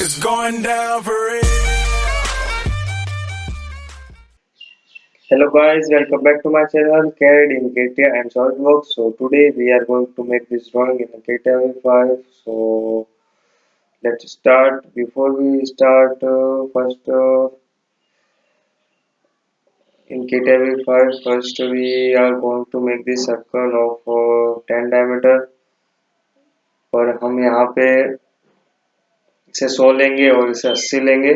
It's going down for real. Hello guys, welcome back to my channel CAD in CATIA and solidworks. So today we are going to make this drawing in the CATIA 5. So let's start. Before we start, first in CATIA 5, first we are going to make this circle of 10 diameter. और हम यहाँ पे इसे 100 लेंगे और इसे 80 लेंगे,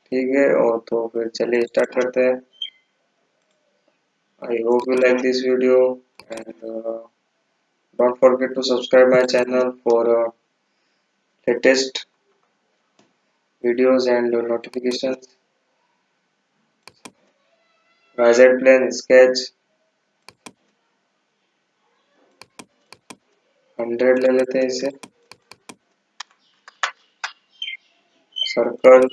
ठीक है। और तो फिर चलिए स्टार्ट करते हैं। I hope you like this video and don't forget to subscribe my channel for latest videos and notifications. Gazette plane sketch 100 ले लेते हैं इसे। सर्कल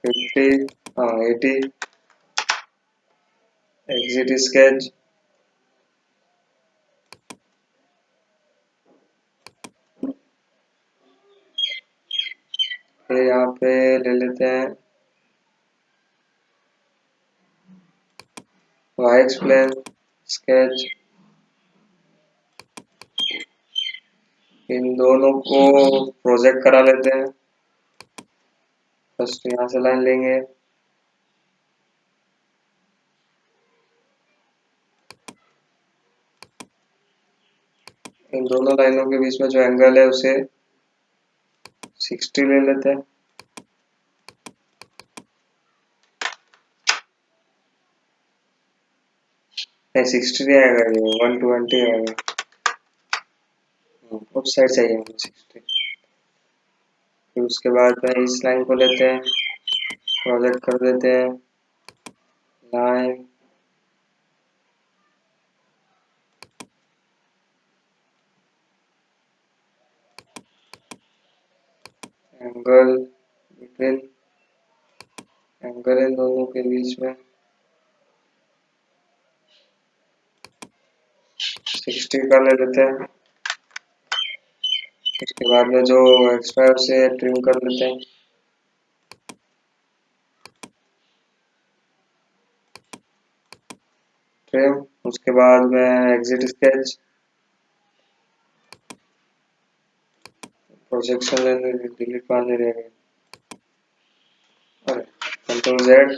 50 80 एग्जिट स्केच फिर यहाँ पे ले लेते हैं वाइट प्लेन स्केच। इन दोनों को प्रोजेक्ट करा लेते हैं। फर्स्ट यहाँ से लाइन लेंगे, इन दोनों लाइनों के बीच में जो एंगल है उसे 60 ले लेते हैं। नहीं 60 नहीं आएगा, ये 120 आएगा। उस साइड चाहिए हमें 60। फिर उसके बाद में इस लाइन को लेते हैं, प्रोजेक्ट कर देते हैं line, angle between, angle in दोनों के बीच में 60 का ले लेते हैं। उसके बाद में जो एक्स्ट्रा है उसे ट्रिम कर लेते हैं। ट्रिम, उसके बाद में एग्जिट स्केच, प्रोजेक्शन लेने डिलीट मारने रहेंगे। कंट्रोल जेड,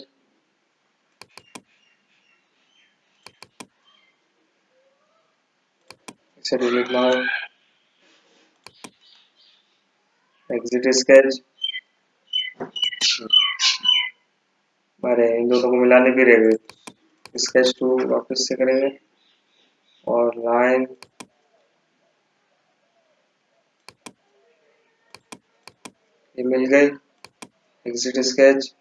इसे डिलीट मारो। एग्जिट स्केच, अरे इन दोनों को मिलाने भी रहेंगे। स्केच 2 वापस से करेंगे और लाइन ये मिल गई। Exit sketch,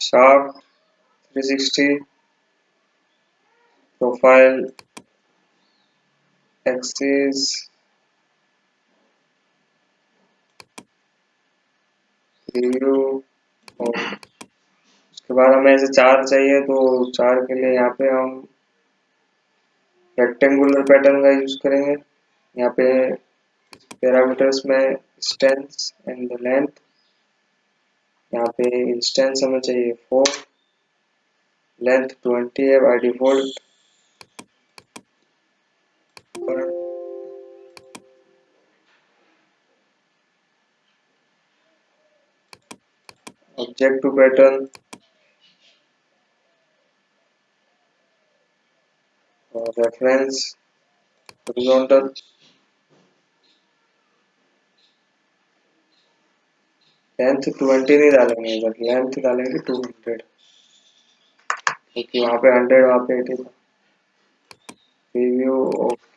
sharp 360, profile axis, review. और उसके बाद हमें ऐसे 4 चाहिए, तो 4 के लिए यहाँ पे हम रेक्टेंगुलर पैटर्न का यूज करेंगे। यहाँ पे पैरामीटर्स में डिस्टेंस एंड लेंथ, यहाँ पे इंस्टेंस हमें चाहिए 4, लेंथ 20 है by default. Object to pattern और रेफरेंस हॉरिजॉन्टल। लेंथ 20 नहीं डालेंगे इधर, लेंथ डालेंगे 200, क्योंकि वहाँ पे 100 वहाँ पे 80 था। Review okay.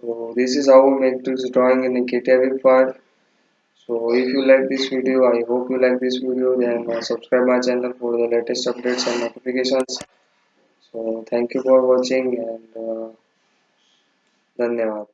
So this is how we make this drawing in CATIA 5. So if you like this video, I hope you like this video, then subscribe my channel for the latest updates and notifications. So thank you for watching and धन्यवाद।